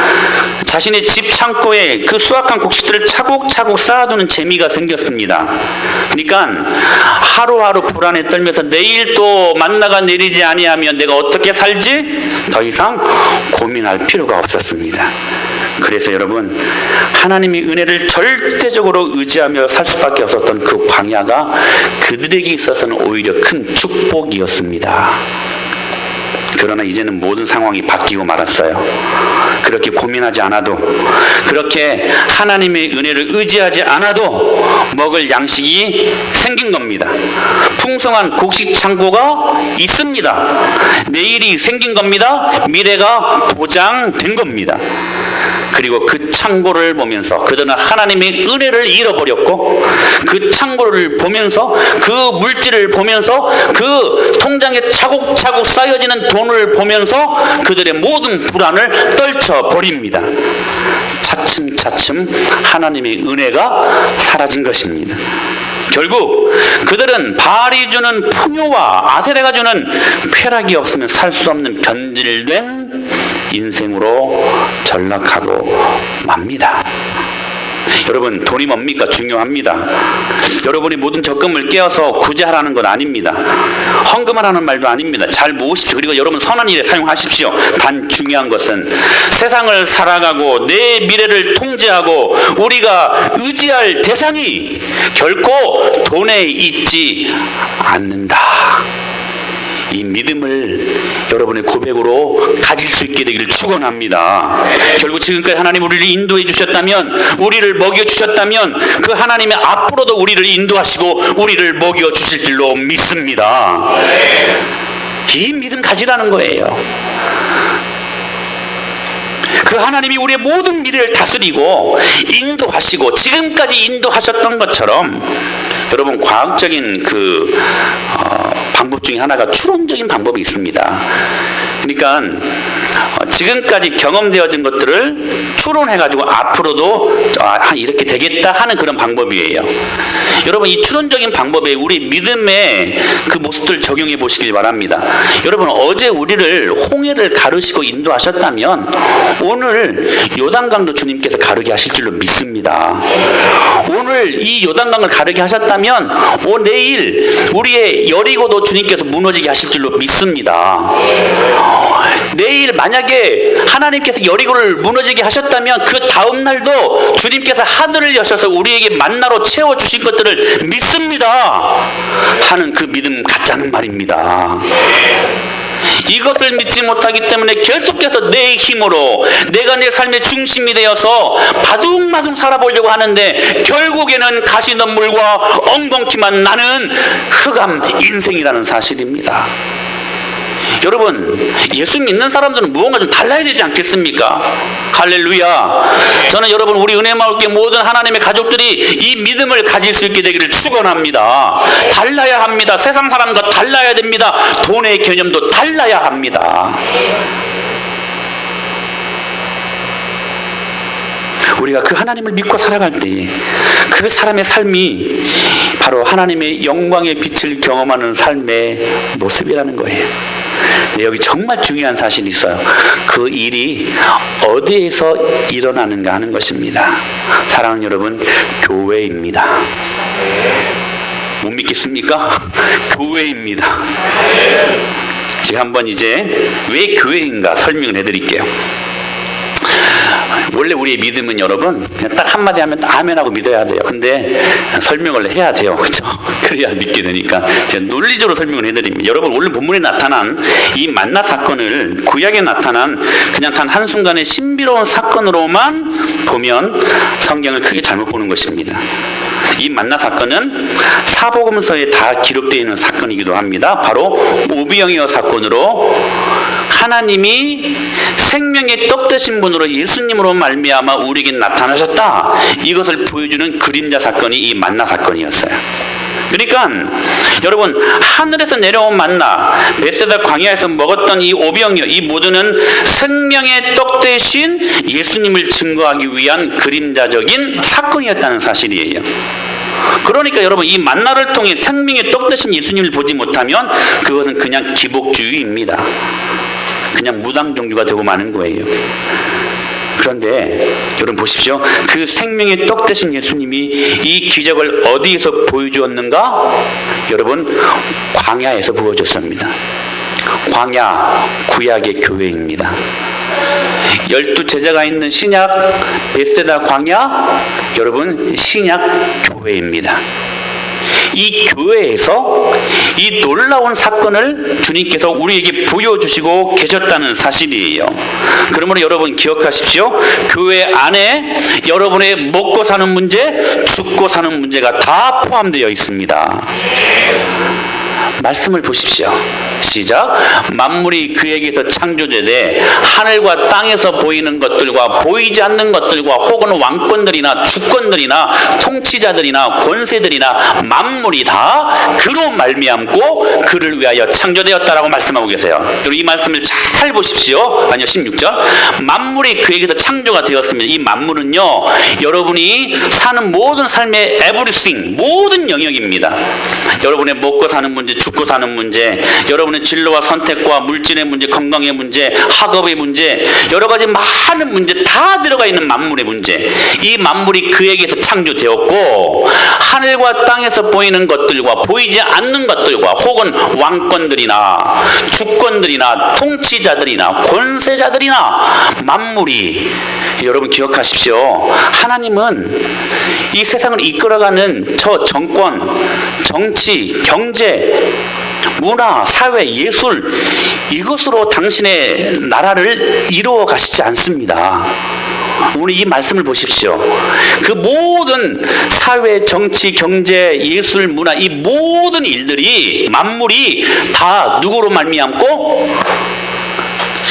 자신의 집 창고에 그 수확한 곡식들을 차곡차곡 쌓아두는 재미가 생겼습니다. 그러니까 하루하루 불안에 떨면서 내일 또 만나가 내리지 아니하면 내가 어떻게 살지? 더 이상 고민할 필요가 없었습니다. 그래서 여러분, 하나님의 은혜를 절대적으로 의지하며 살 수밖에 없었던 그 광야가 그들에게 있어서는 오히려 큰 축복이었습니다. 그러나 이제는 모든 상황이 바뀌고 말았어요. 그렇게 고민하지 않아도, 그렇게 하나님의 은혜를 의지하지 않아도 먹을 양식이 생긴 겁니다. 풍성한 곡식 창고가 있습니다. 내일이 생긴 겁니다. 미래가 보장된 겁니다. 그리고 그 창고를 보면서 그들은 하나님의 은혜를 잃어버렸고, 그 창고를 보면서, 그 물질을 보면서, 그 통장에 차곡차곡 쌓여지는 돈을 보면서 그들의 모든 불안을 떨쳐버립니다. 차츰차츰 하나님의 은혜가 사라진 것입니다. 결국 그들은 바알이 주는 풍요와 아세라가 주는 쾌락이 없으면 살 수 없는 변질된 인생으로 전락하고 맙니다. 여러분, 돈이 뭡니까? 중요합니다. 여러분이 모든 적금을 깨어서 구제하라는 건 아닙니다. 헌금하라는 말도 아닙니다. 잘 모으십시오. 그리고 여러분 선한 일에 사용하십시오. 단 중요한 것은 세상을 살아가고 내 미래를 통제하고 우리가 의지할 대상이 결코 돈에 있지 않는다. 이 믿음을 여러분의 고백으로 가질 수 있게 되기를 축원합니다. 결국 지금까지 하나님 우리를 인도해 주셨다면, 우리를 먹여 주셨다면, 그 하나님의 앞으로도 우리를 인도하시고 우리를 먹여 주실 줄로 믿습니다. 이 믿음 가지라는 거예요. 그 하나님이 우리의 모든 미래를 다스리고 인도하시고 지금까지 인도하셨던 것처럼, 여러분 과학적인 방법 중에 하나가 추론적인 방법이 있습니다. 그러니까 지금까지 경험되어진 것들을 추론해가지고 앞으로도 이렇게 되겠다 하는 그런 방법이에요. 여러분, 이 추론적인 방법에 우리 믿음의 그 모습들을 적용해 보시길 바랍니다. 여러분, 어제 우리를 홍해를 가르시고 인도하셨다면 오늘 요단강도 주님께서 가르게 하실 줄로 믿습니다. 오늘 이 요단강을 가르게 하셨다면 내일 우리의 여리고도 주님께서 무너지게 하실 줄로 믿습니다. 내일 만약에 하나님께서 여리고를 무너지게 하셨다면 그 다음 날도 주님께서 하늘을 여셔서 우리에게 만나로 채워주신 것들을 믿습니다 하는 그 믿음 같다는 말입니다. 이것을 믿지 못하기 때문에 계속해서 내 힘으로 내가 내 삶의 중심이 되어서 바둥바둥 살아보려고 하는데 결국에는 가시덤불과 엉겅퀴만 나는 흑암 인생이라는 사실입니다. 여러분, 예수 믿는 사람들은 무언가 좀 달라야 되지 않겠습니까? 할렐루야. 저는 여러분, 우리 은혜마을교회 모든 하나님의 가족들이 이 믿음을 가질 수 있게 되기를 축원합니다. 달라야 합니다. 세상 사람과 달라야 됩니다. 돈의 개념도 달라야 합니다. 우리가 그 하나님을 믿고 살아갈 때 그 사람의 삶이 바로 하나님의 영광의 빛을 경험하는 삶의 모습이라는 거예요. 네, 여기 정말 중요한 사실이 있어요. 그 일이 어디에서 일어나는가 하는 것입니다. 사랑하는 여러분, 교회입니다. 못 믿겠습니까? 교회입니다. 제가 한번 이제 왜 교회인가 설명을 해드릴게요. 원래 우리의 믿음은 여러분 그냥 딱 한마디 하면 아멘하고 믿어야 돼요. 근데 설명을 해야 돼요. 그렇죠? 그래야 믿게 되니까 제가 논리적으로 설명을 해드립니다. 여러분, 오늘 본문에 나타난 이 만나 사건을 구약에 나타난 그냥 단 한순간의 신비로운 사건으로만 보면 성경을 크게 잘못 보는 것입니다. 이 만나 사건은 사복음서에 다 기록되어 있는 사건이기도 합니다. 바로 오병이어 사건으로 하나님이 생명의 떡 되신 분으로 예수님으로 말미암아 우리에게 나타나셨다, 이것을 보여주는 그림자 사건이 이 만나 사건이었어요. 그러니까 여러분, 하늘에서 내려온 만나, 베세다 광야에서 먹었던 이 오병이어, 이 모두는 생명의 떡 대신 예수님을 증거하기 위한 그림자적인 사건이었다는 사실이에요. 그러니까 여러분, 이 만나를 통해 생명의 떡 대신 예수님을 보지 못하면 그것은 그냥 기복주의입니다. 그냥 무당 종교가 되고 마는 거예요. 그런데 여러분 보십시오. 그 생명의 떡 되신 예수님이 이 기적을 어디에서 보여주었는가? 여러분, 광야에서 보여줬습니다. 광야, 구약의 교회입니다. 12제자가 있는 신약 베세다 광야, 여러분 신약 교회입니다. 이 교회에서 이 놀라운 사건을 주님께서 우리에게 보여주시고 계셨다는 사실이에요. 그러므로 여러분 기억하십시오. 교회 안에 여러분의 먹고 사는 문제, 죽고 사는 문제가 다 포함되어 있습니다. 말씀을 보십시오. 시작. 만물이 그에게서 창조되되 하늘과 땅에서 보이는 것들과 보이지 않는 것들과 혹은 왕권들이나 주권들이나 통치자들이나 권세들이나 만물이 다 그로 말미암고 그를 위하여 창조되었다라고 말씀하고 계세요. 여러분 이 말씀을 잘 보십시오. 아니요 16절. 만물이 그에게서 창조가 되었으면 이 만물은요 여러분이 사는 모든 삶의 everything, 모든 영역입니다. 여러분의 먹고 사는 문제, 죽고 사는 문제, 여러분의 진로와 선택과 물질의 문제, 건강의 문제, 학업의 문제, 여러 가지 많은 문제 다 들어가 있는 만물의 문제. 이 만물이 그에게서 창조되었고 하늘과 땅에서 보이는 것들과 보이지 않는 것들과 혹은 왕권들이나 주권들이나 통치자들이나 권세자들이나 만물이, 여러분 기억하십시오. 하나님은 이 세상을 이끌어가는 저 정권, 정치, 경제, 문화, 사회, 예술, 이것으로 당신의 나라를 이루어 가시지 않습니다. 오늘 이 말씀을 보십시오. 그 모든 사회, 정치, 경제, 예술, 문화, 이 모든 일들이 만물이 다 누구로 말미암고?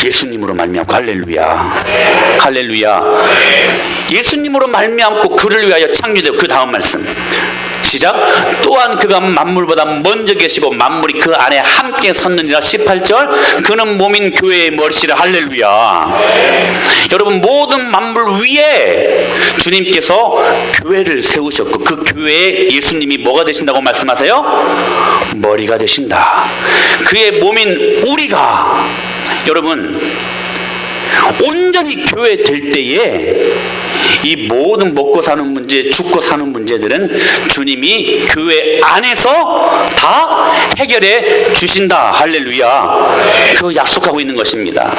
예수님으로 말미암고. 할렐루야. 할렐루야. 예수님으로 말미암고 그를 위하여 창조되고, 그 다음 말씀 시작. 또한 그가 만물보다 먼저 계시고 만물이 그 안에 함께 섰느니라. 18절. 그는 몸인 교회의 머리시라. 할렐루야. 여러분 모든 만물 위에 주님께서 교회를 세우셨고 그 교회에 예수님이 뭐가 되신다고 말씀하세요? 머리가 되신다. 그의 몸인 우리가, 여러분 온전히 교회 될 때에 이 모든 먹고 사는 문제, 죽고 사는 문제들은 주님이 교회 안에서 다 해결해 주신다. 할렐루야. 그거 약속하고 있는 것입니다.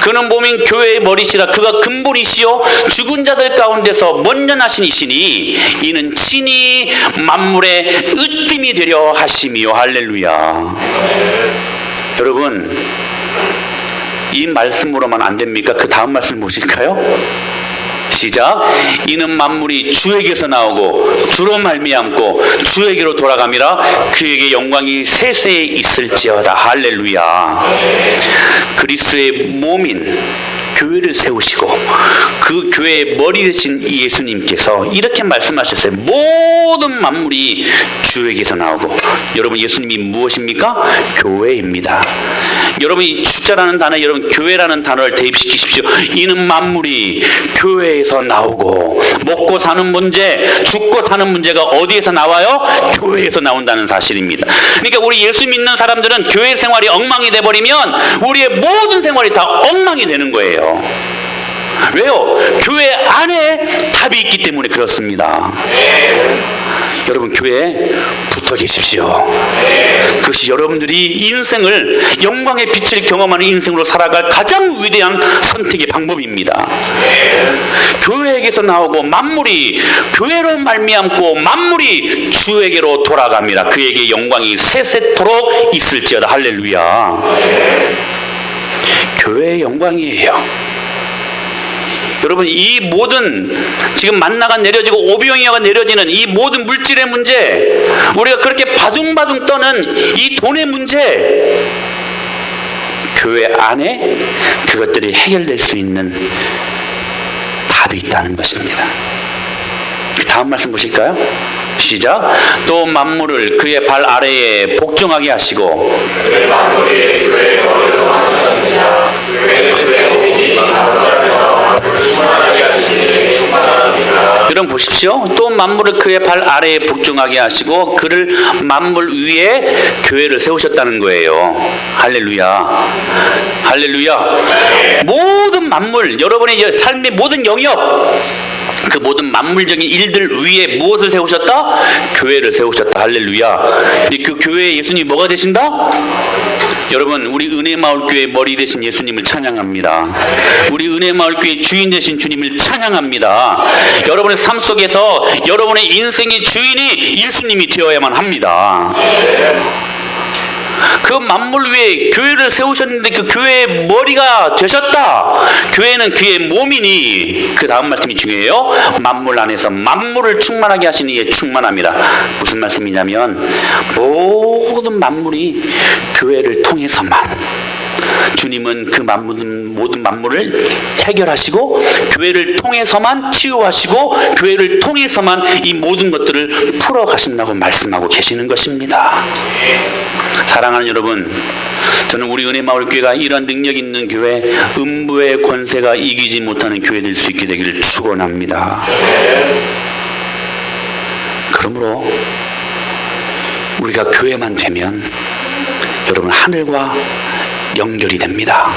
그는 몸인 교회의 머리시라. 그가 근본이시요 죽은 자들 가운데서 먼저 나신 이시니 이는 친히 만물의 으뜸이 되려 하심이요. 할렐루야. 여러분 이 말씀으로만 안 됩니까? 그 다음 말씀 보실까요? 시작. 이는 만물이 주에게서 나오고 주로 말미암고 주에게로 돌아감이라. 그에게 영광이 세세에 있을지어다. 할렐루야. 그리스도의 몸인 교회를 세우시고 그 교회의 머리 되신 예수님께서 이렇게 말씀하셨어요. 모든 만물이 주에게서 나오고. 여러분 예수님이 무엇입니까? 교회입니다. 여러분 이 주자라는 단어, 여러분 교회라는 단어를 대입시키십시오. 이는 만물이 교회에서 나오고. 먹고 사는 문제, 죽고 사는 문제가 어디에서 나와요? 교회에서 나온다는 사실입니다. 그러니까 우리 예수 믿는 사람들은 교회 생활이 엉망이 돼버리면 우리의 모든 생활이 다 엉망이 되는 거예요. 왜요? 교회 안에 답이 있기 때문에 그렇습니다. 여러분 교회에 붙어 계십시오. 그것이 여러분들이 인생을, 영광의 빛을 경험하는 인생으로 살아갈 가장 위대한 선택의 방법입니다. 교회에게서 나오고 만물이 교회로 말미암고 만물이 주에게로 돌아갑니다. 그에게 영광이 세세토록 있을지어다. 할렐루야. 교회의 영광이에요. 여러분 이 모든 지금 만나가 내려지고 오병이어가 내려지는 이 모든 물질의 문제, 우리가 그렇게 바둥바둥 떠는 이 돈의 문제, 교회 안에 그것들이 해결될 수 있는 답이 있다는 것입니다. 다음 말씀 보실까요? 시작. 또 만물을 그의 발 아래에 복종하게 하시고. 그의 만물이 교회의 머리로 삼으셨느냐. 교회의 몸이 만물에서 충만하게 하시니 충만합니다. 여러분 보십시오. 또 만물을 그의 발 아래에 복종하게 하시고 그를 만물 위에 교회를 세우셨다는 거예요. 할렐루야. 할렐루야. 모든 만물, 여러분의 삶의 모든 영역, 그 모든 만물적인 일들 위에 무엇을 세우셨다? 교회를 세우셨다. 할렐루야. 그 교회에 예수님이 뭐가 되신다? 여러분, 우리 은혜마을교회 머리 되신 예수님을 찬양합니다. 우리 은혜마을교회 주인 되신 주님을 찬양합니다. 여러분의 삶 속에서 여러분의 인생의 주인이 예수님이 되어야만 합니다. 그 만물 위에 교회를 세우셨는데 그 교회의 머리가 되셨다. 교회는 그의 몸이니, 그 다음 말씀이 중요해요. 만물 안에서 만물을 충만하게 하시니 이에 충만합니다. 무슨 말씀이냐면 모든 만물이 교회를 통해서만, 주님은 그 모든 만물을 해결하시고 교회를 통해서만 치유하시고 교회를 통해서만 이 모든 것들을 풀어가신다고 말씀하고 계시는 것입니다. 사랑하는 여러분, 저는 우리 은혜마을교회가 이런 능력 있는 교회, 음부의 권세가 이기지 못하는 교회 될 수 있게 되기를 축원합니다. 그러므로 우리가 교회만 되면 여러분 하늘과 연결이 됩니다.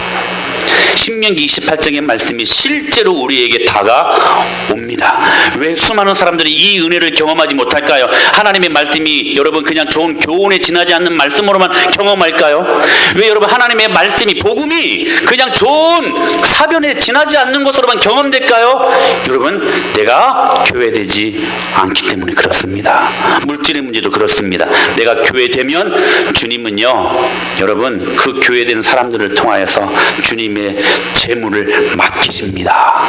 신명기 28장의 말씀이 실제로 우리에게 다가옵니다. 왜 수많은 사람들이 이 은혜를 경험하지 못할까요? 하나님의 말씀이 여러분 그냥 좋은 교훈에 지나지 않는 말씀으로만 경험할까요? 왜 여러분 하나님의 말씀이, 복음이 그냥 좋은 사변에 지나지 않는 것으로만 경험될까요? 여러분, 내가 교회되지 않기 때문에 그렇습니다. 물질의 문제도 그렇습니다. 내가 교회되면 주님은요, 여러분 그 교회되는 사람들을 통하여서 주님의 재물을 맡기십니다.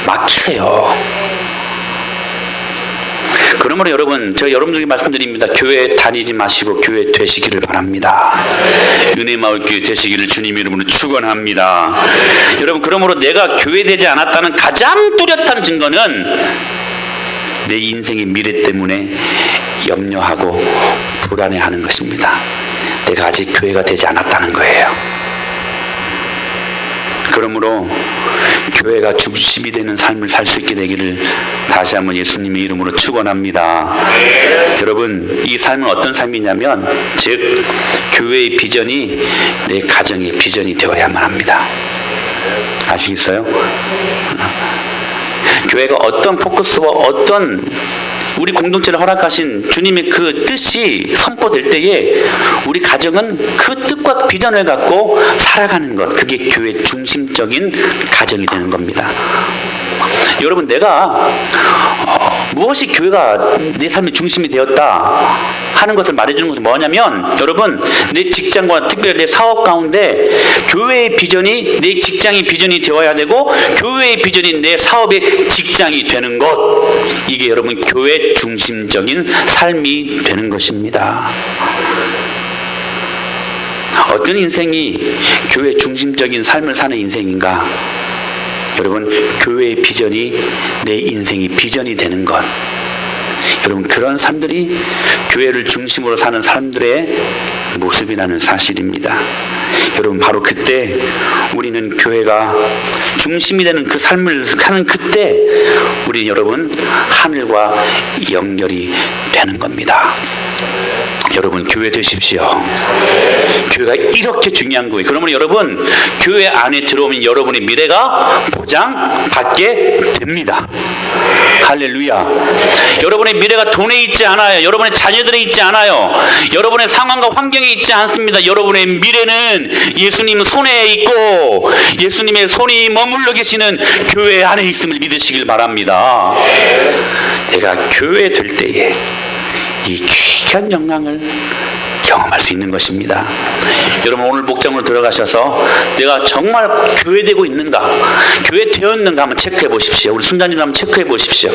맡기세요. 그러므로 여러분, 제가 여러분들에게 말씀드립니다. 교회 다니지 마시고 교회 되시기를 바랍니다. 은혜마을교회 되시기를 주님 이름으로 축원합니다. 여러분, 그러므로 내가 교회되지 않았다는 가장 뚜렷한 증거는 내 인생의 미래 때문에 염려하고 불안해하는 것입니다. 내가 아직 교회가 되지 않았다는 거예요. 그러므로 교회가 중심이 되는 삶을 살 수 있게 되기를 다시 한번 예수님의 이름으로 축원합니다. 여러분, 이 삶은 어떤 삶이냐면, 즉 교회의 비전이 내 가정의 비전이 되어야만 합니다. 아시겠어요? 교회가 어떤 포커스와 어떤 우리 공동체를 허락하신 주님의 그 뜻이 선포될 때에 우리 가정은 그 뜻과 비전을 갖고 살아가는 것, 그게 교회 중심적인 가정이 되는 겁니다. 여러분, 내가 무엇이 교회가 내 삶의 중심이 되었다 하는 것을 말해주는 것은 뭐냐면, 여러분, 내 직장과 특별히 내 사업 가운데 교회의 비전이 내 직장의 비전이 되어야 되고 교회의 비전이 내 사업의 직장이 되는 것, 이게 여러분 교회 중심적인 삶이 되는 것입니다. 어떤 인생이 교회 중심적인 삶을 사는 인생인가? 여러분, 교회의 비전이 내 인생의 비전이 되는 것, 여러분 그런 사람들이 교회를 중심으로 사는 사람들의 모습이라는 사실입니다. 여러분, 바로 그때 우리는 교회가 중심이 되는 그 삶을 사는 그때 우리 여러분 하늘과 연결이 되는 겁니다. 여러분, 교회 되십시오. 교회가 이렇게 중요한 거예요. 그러면 여러분, 교회 안에 들어오면 여러분의 미래가 보장받게 됩니다. 할렐루야. 여러분의 미래가 돈에 있지 않아요. 여러분의 자녀들에 있지 않아요. 여러분의 상황과 환경에 있지 않습니다. 여러분의 미래는 예수님 손에 있고 예수님의 손이 머물러 계시는 교회 안에 있음을 믿으시길 바랍니다. 내가 교회 될 때에 이 귀한 영광을 경험할 수 있는 것입니다. 여러분, 오늘 목장으로 들어가셔서 내가 정말 교회되고 있는가, 교회 되었는가 한번 체크해 보십시오. 우리 순자님 한번 체크해 보십시오.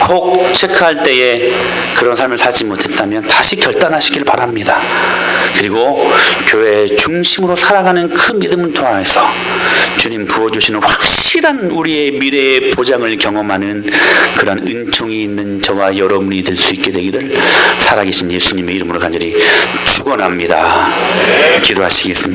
혹 체크할 때에 그런 삶을 살지 못했다면 다시 결단하시길 바랍니다. 그리고 교회 중심으로 살아가는 그 믿음을 통해서 주님 부어주시는 확실한 우리의 미래의 보장을 경험하는 그런 은총이 있는 저와 여러분이 될 수 있게 되기를 살아계신 예수님의 이름으로 간절히 축원합니다. 기도하시겠습니다.